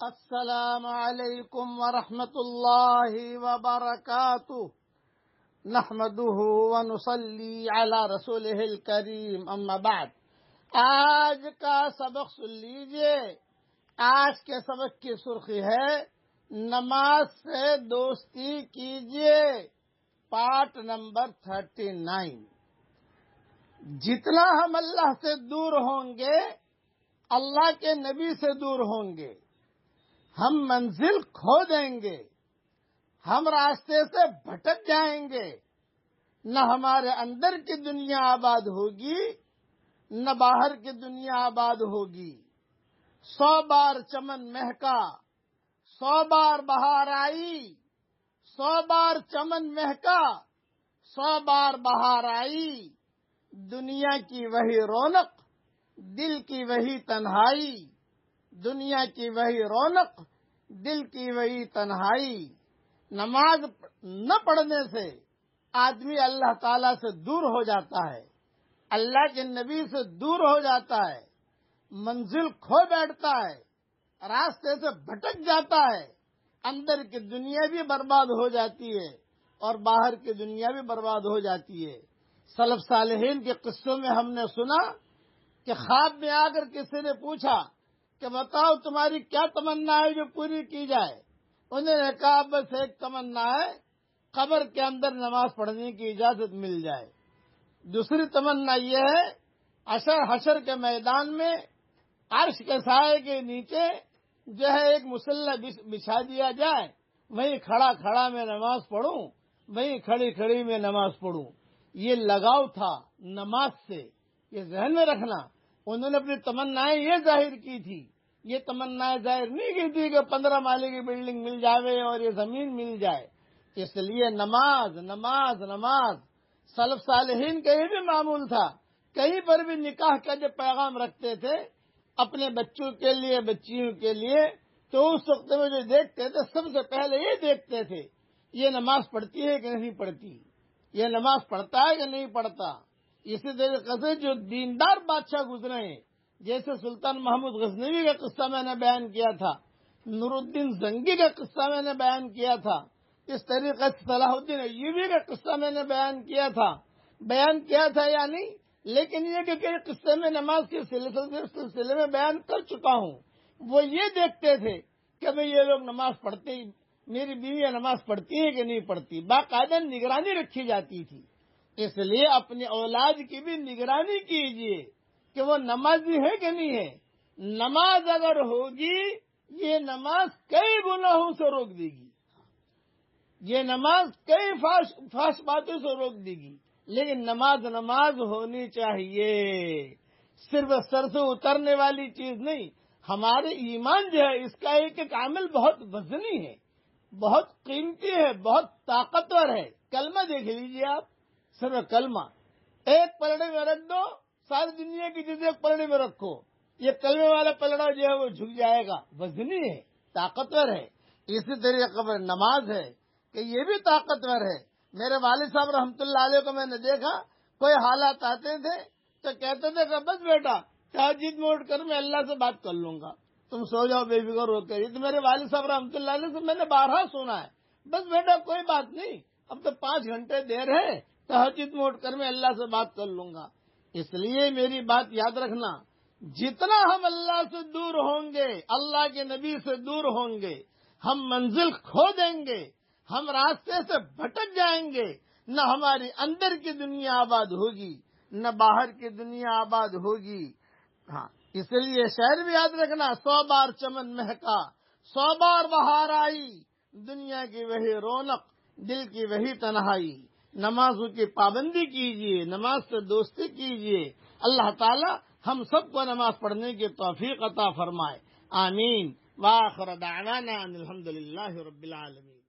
السلام علیکم ورحمۃ اللہ وبرکاتہ نحمده ونصلی علی رسولہ الکریم اما بعد۔ آج کا سبق سن لیجئے۔ آج کے سبق کی سرخی ہے نماز سے دوستی کیجئے، پارٹ نمبر 39۔ جتنا ہم اللہ سے دور ہوں گے اللہ کے نبی سے دور ہوں گے، ہم منزل کھو دیں گے، ہم راستے سے بھٹک جائیں گے، نہ ہمارے اندر کی دنیا آباد ہوگی نہ باہر کی دنیا آباد ہوگی۔ 100 بار چمن مہکا، 100 بار بہار آئی، 100 بار چمن مہکا، 100 بار بہار آئی، دنیا کی وہی رونق، دل کی وہی تنہائی، دنیا کی وہی رونق، دل کی وہی تنہائی۔ نماز نہ پڑھنے سے آدمی اللہ تعالیٰ سے دور ہو جاتا ہے، اللہ کے نبی سے دور ہو جاتا ہے، منزل کھو بیٹھتا ہے، راستے سے بھٹک جاتا ہے، اندر کی دنیا بھی برباد ہو جاتی ہے اور باہر کی دنیا بھی برباد ہو جاتی ہے۔ سلف صالحین کے قصوں میں ہم نے سنا کہ خواب میں آ کر کسی نے پوچھا کہ بتاؤ تمہاری کیا تمنا ہے جو پوری کی جائے؟ انہوں نے کہا بس ایک تمنا ہے، قبر کے اندر نماز پڑھنے کی اجازت مل جائے۔ دوسری تمنا یہ ہے حشر کے میدان میں عرش کے سائے کے نیچے جو ہے ایک مصلی بچھا دیا جائے، وہیں کھڑا کھڑا میں نماز پڑھوں، وہیں کھڑی کھڑی میں نماز پڑھوں۔ یہ لگاؤ تھا نماز سے، یہ ذہن میں رکھنا۔ انہوں نے اپنی تمنائیں یہ ظاہر کی تھی، یہ تمنائیں ظاہر نہیں کی تھی کہ 15 مالے کی بلڈنگ مل جائے اور یہ زمین مل جائے۔ اس لیے نماز نماز نماز۔ سلف صالحین کا یہ بھی معمول تھا، کہیں پر بھی نکاح کا جو پیغام رکھتے تھے اپنے بچوں کے لیے بچیوں کے لیے، تو اس وقت میں جو دیکھتے تھے سب سے پہلے یہ دیکھتے تھے یہ نماز پڑھتی ہے کہ نہیں پڑھتی، یہ نماز پڑھتا ہے کہ نہیں پڑھتا۔ اسی طریقے سے جو دیندار بادشاہ گزرے ہیں، جیسے سلطان محمود غزنوی کا قصہ میں نے بیان کیا تھا، نور الدین زنگی کا قصہ میں نے بیان کیا تھا، اس طریقے سے صلاح الدین ایوبی کا قصہ میں نے بیان کیا تھا یا نہیں، لیکن یہ کہ قصے میں نماز کے سلسلے میں بیان کر چکا ہوں۔ وہ یہ دیکھتے تھے کہ بھئی یہ لوگ نماز پڑھتے، میری بیوی نماز پڑھتی ہے کہ نہیں پڑھتی، باقاعدہ نگرانی رکھی جاتی تھی۔ اس لیے اپنی اولاد کی بھی نگرانی کیجیے کہ وہ نمازی ہے کہ نہیں ہے۔ نماز اگر ہوگی یہ نماز کئی گناہوں سے روک دے گی، یہ نماز کئی فحش باتوں سے روک دے گی، لیکن نماز ہونی چاہیے، صرف سر سے اترنے والی چیز نہیں۔ ہمارے ایمان جو ہے اس کا ایک عامل بہت وزنی ہے، بہت قیمتی ہے، بہت طاقتور ہے۔ کلمہ دیکھ لیجیے آپ، صرف کلمہ ایک پلڑے میں رکھ دو، ساری دنیا کی چیزیں ایک پلڑے میں رکھو، یہ کلمے والا پلڑا جو ہے وہ جھک جائے گا، وزنی ہے، طاقتور ہے۔ اسی طریقے پر نماز ہے کہ یہ بھی طاقتور ہے۔ میرے والد صاحب رحمۃ اللہ علیہ کو میں نے دیکھا، کوئی حالات آتے تھے تو کہتے تھے کہ بس بیٹا تہجد میں اٹھ کر میں اللہ سے بات کر لوں گا، تم سو جاؤ بے فکر ہو کر۔ یہ تو میرے والد صاحب رحمۃ اللہ علیہ سے میں نے بارہا سنا ہے، بس بیٹا کوئی بات نہیں، اب تو 5 گھنٹے دیر ہے، تہجد میں اٹھ کر میں اللہ سے بات کر لوں گا۔ اس لیے میری بات یاد رکھنا، جتنا ہم اللہ سے دور ہوں گے، اللہ کے نبی سے دور ہوں گے، ہم منزل کھو دیں گے، ہم راستے سے بھٹک جائیں گے، نہ ہماری اندر کی دنیا آباد ہوگی نہ باہر کی دنیا آباد ہوگی۔ ہاں، اس لیے شعر بھی یاد رکھنا، 100 بار چمن مہکا، 100 بار بہار آئی، دنیا کی وہی رونق، دل کی وہی تنہائی۔ نمازوں کی پابندی کیجیے، نماز سے دوستی کیجیے۔ اللہ تعالی ہم سب کو نماز پڑھنے کی توفیق عطا فرمائے، آمین۔ وآخر دعوانا ان الحمد للہ رب العالمین۔